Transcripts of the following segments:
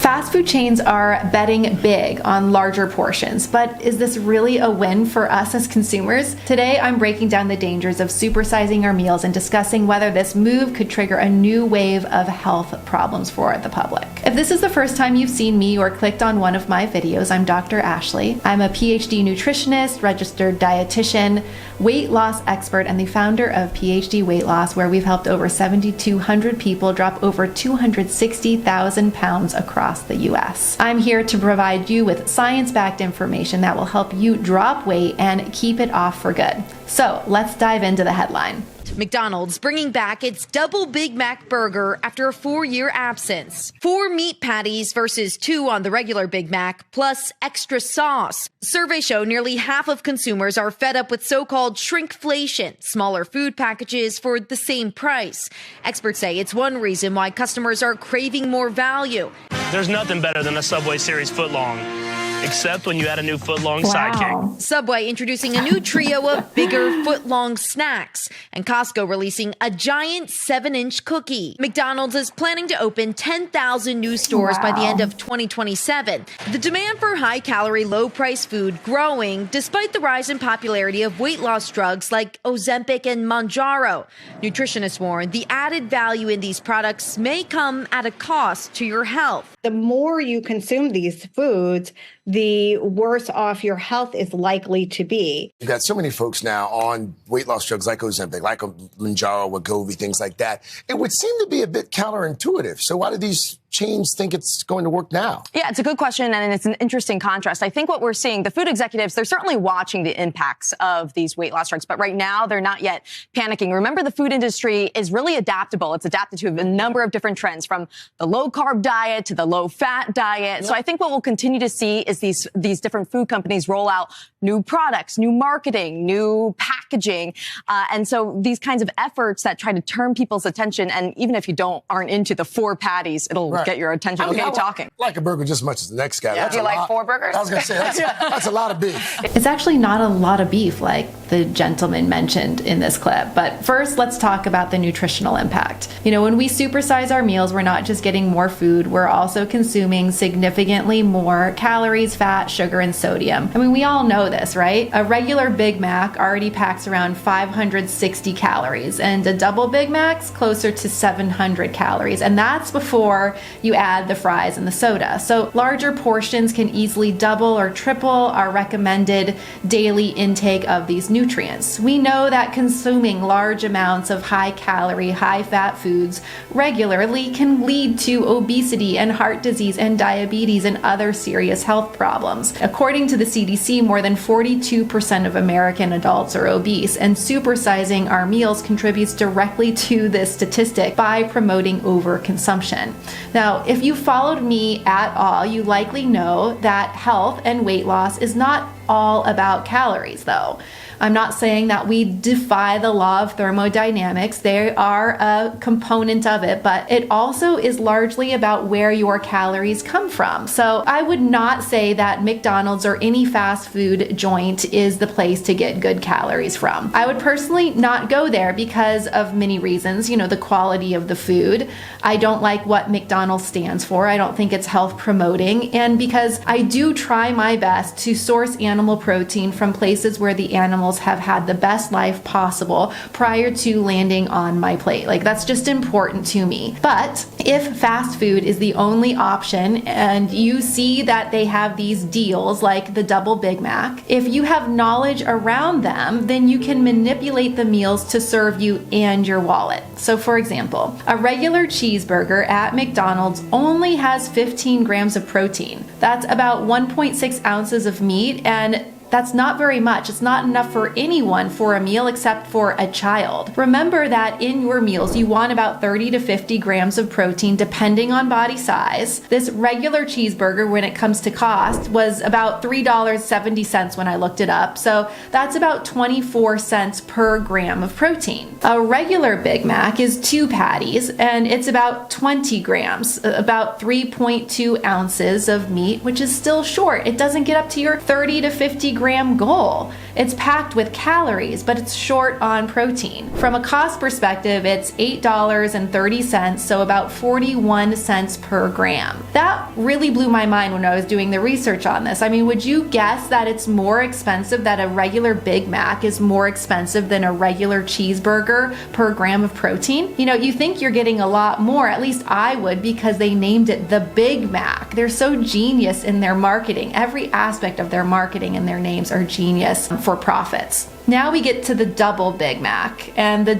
Fast food chains are betting big on larger portions, but is this really a win for us as consumers? Today, I'm breaking down the dangers of supersizing our meals and discussing whether this move could trigger a new wave of health problems for the public. If this is the first time you've seen me or clicked on one of my videos, I'm Dr. Ashley. I'm a PhD nutritionist, registered dietitian, weight loss expert, and the founder of PhD Weight Loss, where we've helped over 7,200 people drop over 260,000 pounds across the US. I'm here to provide you with science-backed information that will help you drop weight and keep it off for good. So let's dive into the headline. McDonald's bringing back its double Big Mac burger after a 4-year absence. 4 meat patties versus 2 on the regular Big Mac, plus extra sauce. Surveys show nearly half of consumers are fed up with so-called shrinkflation, smaller food packages for the same price. Experts say it's one reason why customers are craving more value. There's nothing better than a Subway Series footlong, except when you add a new footlong sidekick. Subway introducing a new trio of bigger footlong snacks, and Costco releasing a giant 7-inch cookie. McDonald's is planning to open 10,000 new stores by the end of 2027. The demand for high-calorie, low-price food growing despite the rise in popularity of weight loss drugs like Ozempic and Mounjaro. Nutritionists warn the added value in these products may come at a cost to your health. The more you consume these foods, the worse off your health is likely to be. You've got so many folks now on weight loss drugs like Ozempic, like Mounjaro, Wegovy, things like that. It would seem to be a bit counterintuitive. So why do these chains think it's going to work now? Yeah, it's a good question, and it's an interesting contrast. I think what we're seeing, the food executives, they're certainly watching the impacts of these weight loss drugs, but right now they're not yet panicking. Remember, the food industry is really adaptable. It's adapted to a number of different trends, from the low-carb diet to the low-fat diet. Yep. So I think what we'll continue to see is these different food companies roll out new products, new marketing, new packaging. And so these kinds of efforts that try to turn people's attention, and even if you aren't into the 4 patties, it'll get your attention. It'll get you talking. I like a burger just as much as the next guy. Yeah. That's Do you like 4 burgers? I was going to say, that's a lot of beef. It's actually not a lot of beef like the gentleman mentioned in this clip. But first, let's talk about the nutritional impact. You know, when we supersize our meals, we're not just getting more food, we're also consuming significantly more calories, fat, sugar, and sodium. I mean, we all know this, right? A regular Big Mac already packs around 560 calories, and a double Big Mac's closer to 700 calories. And that's before you add the fries and the soda. So larger portions can easily double or triple our recommended daily intake of these nutrients. We know that consuming large amounts of high-calorie, high-fat foods regularly can lead to obesity and heart disease and diabetes and other serious health problems. According to the CDC, more than 42% of American adults are obese, and supersizing our meals contributes directly to this statistic by promoting overconsumption. Now, if you followed me at all, you likely know that health and weight loss is not all about calories, though. I'm not saying that we defy the law of thermodynamics. They are a component of it, but it also is largely about where your calories come from. So I would not say that McDonald's or any fast food joint is the place to get good calories from. I would personally not go there because of many reasons. You know, the quality of the food. I don't like what McDonald's stands for. I don't think it's health promoting. And because I do try my best to source animal protein from places where the animals have had the best life possible prior to landing on my plate. Like, that's just important to me. But if fast food is the only option and you see that they have these deals like the double Big Mac, if you have knowledge around them, then you can manipulate the meals to serve you and your wallet. So for example, a regular cheeseburger at McDonald's only has 15 grams of protein. That's about 1.6 ounces of meat, and that's not very much. It's not enough for anyone for a meal except for a child. Remember that in your meals, you want about 30 to 50 grams of protein depending on body size. This regular cheeseburger, when it comes to cost, was about $3.70 when I looked it up. So that's about 24 cents per gram of protein. A regular Big Mac is 2 patties, and it's about 20 grams, about 3.2 ounces of meat, which is still short. It doesn't get up to your 30 to 50 gram goal. It's packed with calories, but it's short on protein. From a cost perspective, it's $8.30, so about 41 cents per gram. That really blew my mind when I was doing the research on this. I mean, would you guess that it's more expensive, that a regular Big Mac is more expensive than a regular cheeseburger per gram of protein? You know, you think you're getting a lot more, at least I would, because they named it the Big Mac. They're so genius in their marketing. Every aspect of their marketing and their names are genius for profits. Now we get to the double Big Mac, and the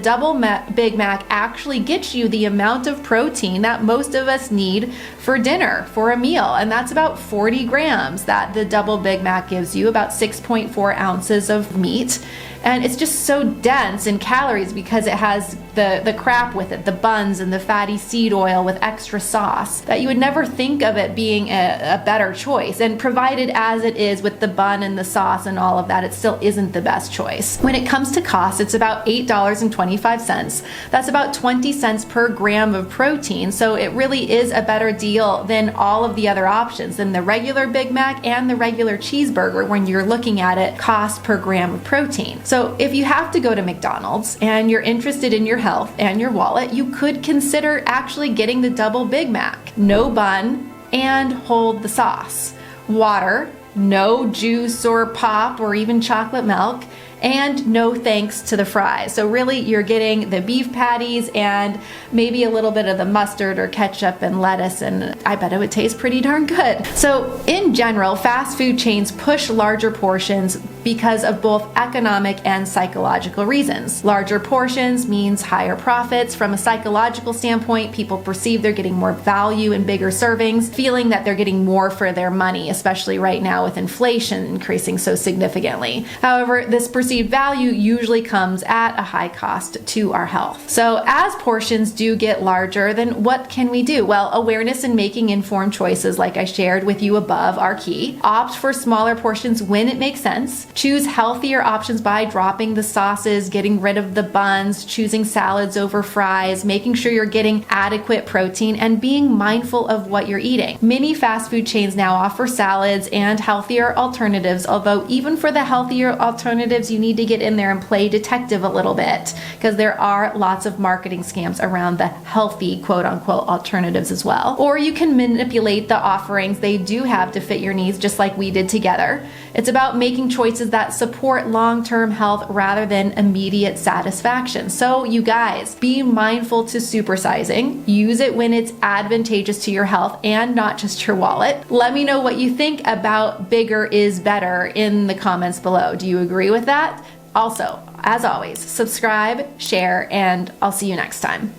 Big Mac actually gets you the amount of protein that most of us need for dinner, for a meal, and that's about 40 grams that the double Big Mac gives you, about 6.4 ounces of meat. And it's just so dense in calories because it has the crap with it, the buns and the fatty seed oil with extra sauce, that you would never think of it being a better choice. And provided as it is with the bun and the sauce and all of that, it still isn't the best choice. When it comes to cost, it's about $8.25. That's about 20 cents per gram of protein. So it really is a better deal than all of the other options, than the regular Big Mac and the regular cheeseburger when you're looking at it cost per gram of protein. So if you have to go to McDonald's and you're interested in your health and your wallet, you could consider actually getting the double Big Mac. No bun and hold the sauce. Water, no juice or pop or even chocolate milk, and no thanks to the fries. So really you're getting the beef patties and maybe a little bit of the mustard or ketchup and lettuce, and I bet it would taste pretty darn good. So in general, fast food chains push larger portions because of both economic and psychological reasons. Larger portions means higher profits. From a psychological standpoint, people perceive they're getting more value in bigger servings, feeling that they're getting more for their money, especially right now with inflation increasing so significantly. However, this perceived value usually comes at a high cost to our health. So as portions do get larger, then what can we do? Well, awareness and making informed choices, like I shared with you above, are key. Opt for smaller portions when it makes sense. Choose healthier options by dropping the sauces, getting rid of the buns, choosing salads over fries, making sure you're getting adequate protein, and being mindful of what you're eating. Many fast food chains now offer salads and healthier alternatives, although even for the healthier alternatives, you need to get in there and play detective a little bit, because there are lots of marketing scams around the healthy quote-unquote alternatives as well. Or you can manipulate the offerings they do have to fit your needs, just like we did together. It's about making choices that support long-term health rather than immediate satisfaction. So you guys, be mindful to supersizing. Use it when it's advantageous to your health and not just your wallet. Let me know what you think about bigger is better in the comments below. Do you agree with that? Also, as always, subscribe, share, and I'll see you next time.